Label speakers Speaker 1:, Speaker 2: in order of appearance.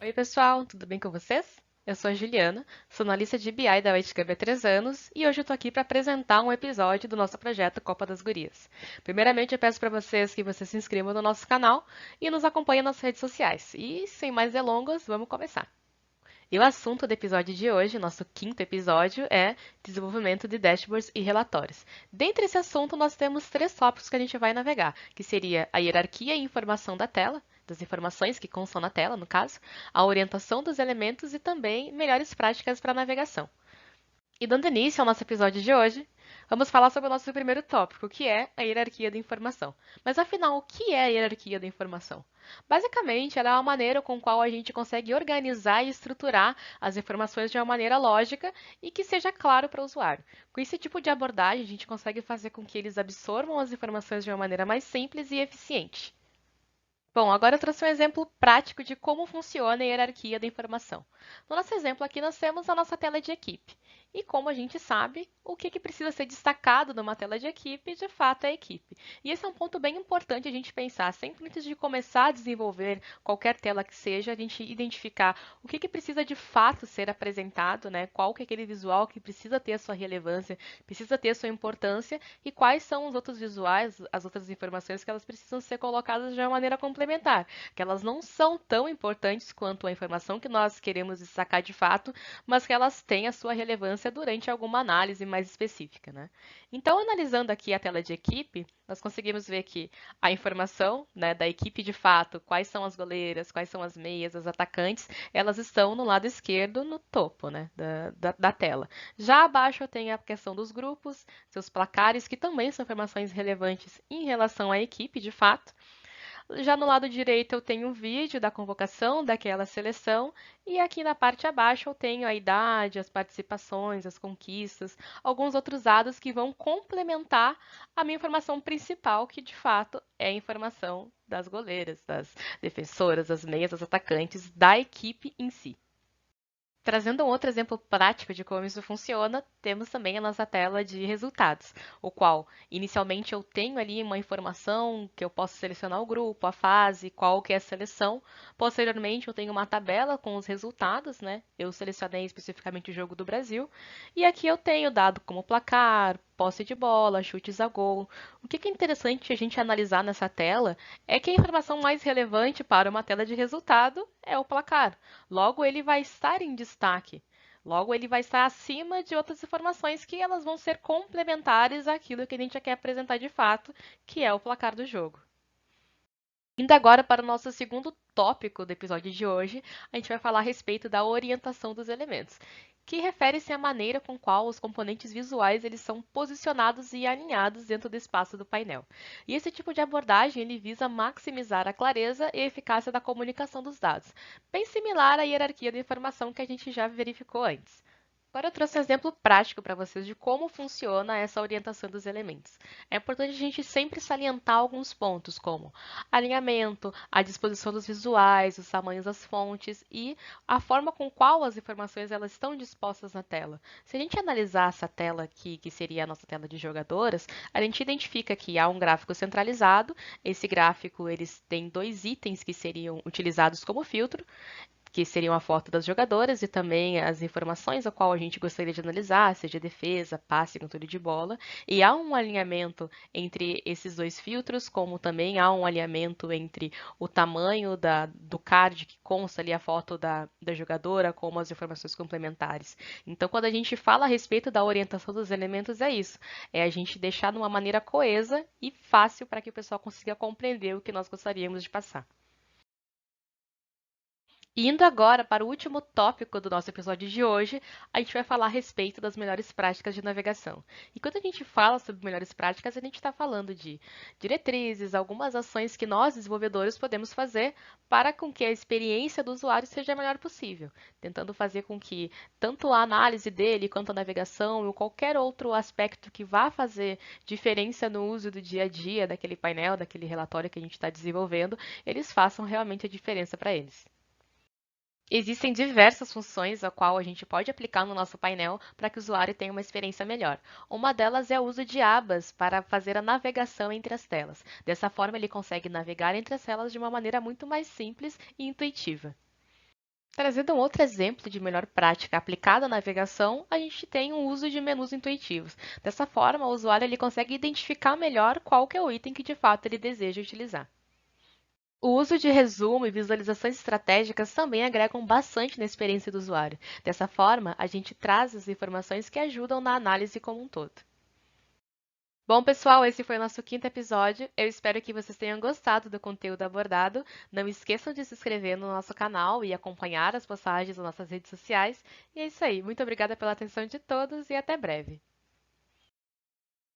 Speaker 1: Oi, pessoal, tudo bem com vocês? Eu sou a Juliana, sou analista de BI da Whitecamp há 3 anos e hoje eu estou aqui para apresentar um episódio do nosso projeto Copa das Gurias. Primeiramente, eu peço para vocês que vocês se inscrevam no nosso canal e nos acompanhem nas redes sociais. E, sem mais delongas, vamos começar. E o assunto do episódio de hoje, nosso quinto episódio, é desenvolvimento de dashboards e relatórios. Dentre esse assunto, nós temos 3 tópicos que a gente vai navegar, que seria a hierarquia e informação da tela, das informações que constam na tela, no caso, a orientação dos elementos e também melhores práticas para navegação. E dando início ao nosso episódio de hoje, vamos falar sobre o nosso primeiro tópico, que é a hierarquia da informação. Mas afinal, o que é a hierarquia da informação? Basicamente, ela é uma maneira com a qual a gente consegue organizar e estruturar as informações de uma maneira lógica e que seja claro para o usuário. Com esse tipo de abordagem, a gente consegue fazer com que eles absorvam as informações de uma maneira mais simples e eficiente. Bom, agora eu trouxe um exemplo prático de como funciona a hierarquia da informação. No nosso exemplo aqui, nós temos a nossa tela de equipe. E como a gente sabe, o que precisa ser destacado numa tela de equipe, de fato, é a equipe. E esse é um ponto bem importante a gente pensar. Sempre antes de começar a desenvolver qualquer tela que seja, a gente identificar o que precisa de fato ser apresentado, né? Qual que é aquele visual que precisa ter a sua relevância, precisa ter a sua importância e quais são os outros visuais, as outras informações que elas precisam ser colocadas de uma maneira complementar, que elas não são tão importantes quanto a informação que nós queremos destacar de fato, mas que elas têm a sua relevância durante alguma análise mais específica, né? Então, analisando aqui a tela de equipe, nós conseguimos ver que a informação, né, da equipe de fato, quais são as goleiras, quais são as meias, as atacantes, elas estão no lado esquerdo, no topo, né, da tela. Já abaixo eu tenho a questão dos grupos, seus placares, que também são informações relevantes em relação à equipe, de fato. Já no lado direito eu tenho um vídeo da convocação daquela seleção e aqui na parte abaixo eu tenho a idade, as participações, as conquistas, alguns outros dados que vão complementar a minha informação principal, que de fato é a informação das goleiras, das defensoras, das meias, das atacantes, da equipe em si. Trazendo um outro exemplo prático de como isso funciona, temos também a nossa tela de resultados, o qual inicialmente eu tenho ali uma informação que eu posso selecionar o grupo, a fase, qual que é a seleção. Posteriormente eu tenho uma tabela com os resultados, né? Eu selecionei especificamente o jogo do Brasil. E aqui eu tenho dado como placar, posse de bola, chutes a gol. O que é interessante a gente analisar nessa tela é que a informação mais relevante para uma tela de resultado é o placar. Logo, ele vai estar em destaque. Logo, ele vai estar acima de outras informações que elas vão ser complementares àquilo que a gente já quer apresentar de fato, que é o placar do jogo. Indo agora para o nosso segundo tópico do episódio de hoje, a gente vai falar a respeito da orientação dos elementos, que refere-se à maneira com qual os componentes visuais eles são posicionados e alinhados dentro do espaço do painel. E esse tipo de abordagem ele visa maximizar a clareza e eficácia da comunicação dos dados, bem similar à hierarquia da informação que a gente já verificou antes. Agora eu trouxe um exemplo prático para vocês de como funciona essa orientação dos elementos. É importante a gente sempre salientar alguns pontos, como alinhamento, a disposição dos visuais, os tamanhos das fontes e a forma com qual as informações elas estão dispostas na tela. Se a gente analisar essa tela aqui, que seria a nossa tela de jogadoras, a gente identifica que há um gráfico centralizado. Esse gráfico eles tem 2 itens que seriam utilizados como filtro, que seriam a foto das jogadoras e também as informações a qual a gente gostaria de analisar, seja defesa, passe, controle de bola. E há um alinhamento entre esses 2 filtros, como também há um alinhamento entre o tamanho do card que consta ali a foto da jogadora, como as informações complementares. Então, quando a gente fala a respeito da orientação dos elementos, é isso. É a gente deixar de uma maneira coesa e fácil para que o pessoal consiga compreender o que nós gostaríamos de passar. Indo agora para o último tópico do nosso episódio de hoje, a gente vai falar a respeito das melhores práticas de navegação. E quando a gente fala sobre melhores práticas, a gente está falando de diretrizes, algumas ações que nós, desenvolvedores, podemos fazer para com que a experiência do usuário seja a melhor possível, tentando fazer com que tanto a análise dele, quanto a navegação ou qualquer outro aspecto que vá fazer diferença no uso do dia a dia daquele painel, daquele relatório que a gente está desenvolvendo, eles façam realmente a diferença para eles. Existem diversas funções a qual a gente pode aplicar no nosso painel para que o usuário tenha uma experiência melhor. Uma delas é o uso de abas para fazer a navegação entre as telas. Dessa forma, ele consegue navegar entre as telas de uma maneira muito mais simples e intuitiva. Trazendo um outro exemplo de melhor prática aplicada à navegação, a gente tem o uso de menus intuitivos. Dessa forma, o usuário ele consegue identificar melhor qual que é o item que de fato ele deseja utilizar. O uso de resumo e visualizações estratégicas também agregam bastante na experiência do usuário. Dessa forma, a gente traz as informações que ajudam na análise como um todo. Bom, pessoal, esse foi o nosso quinto episódio. Eu espero que vocês tenham gostado do conteúdo abordado. Não esqueçam de se inscrever no nosso canal e acompanhar as postagens nas nossas redes sociais. E é isso aí. Muito obrigada pela atenção de todos e até breve.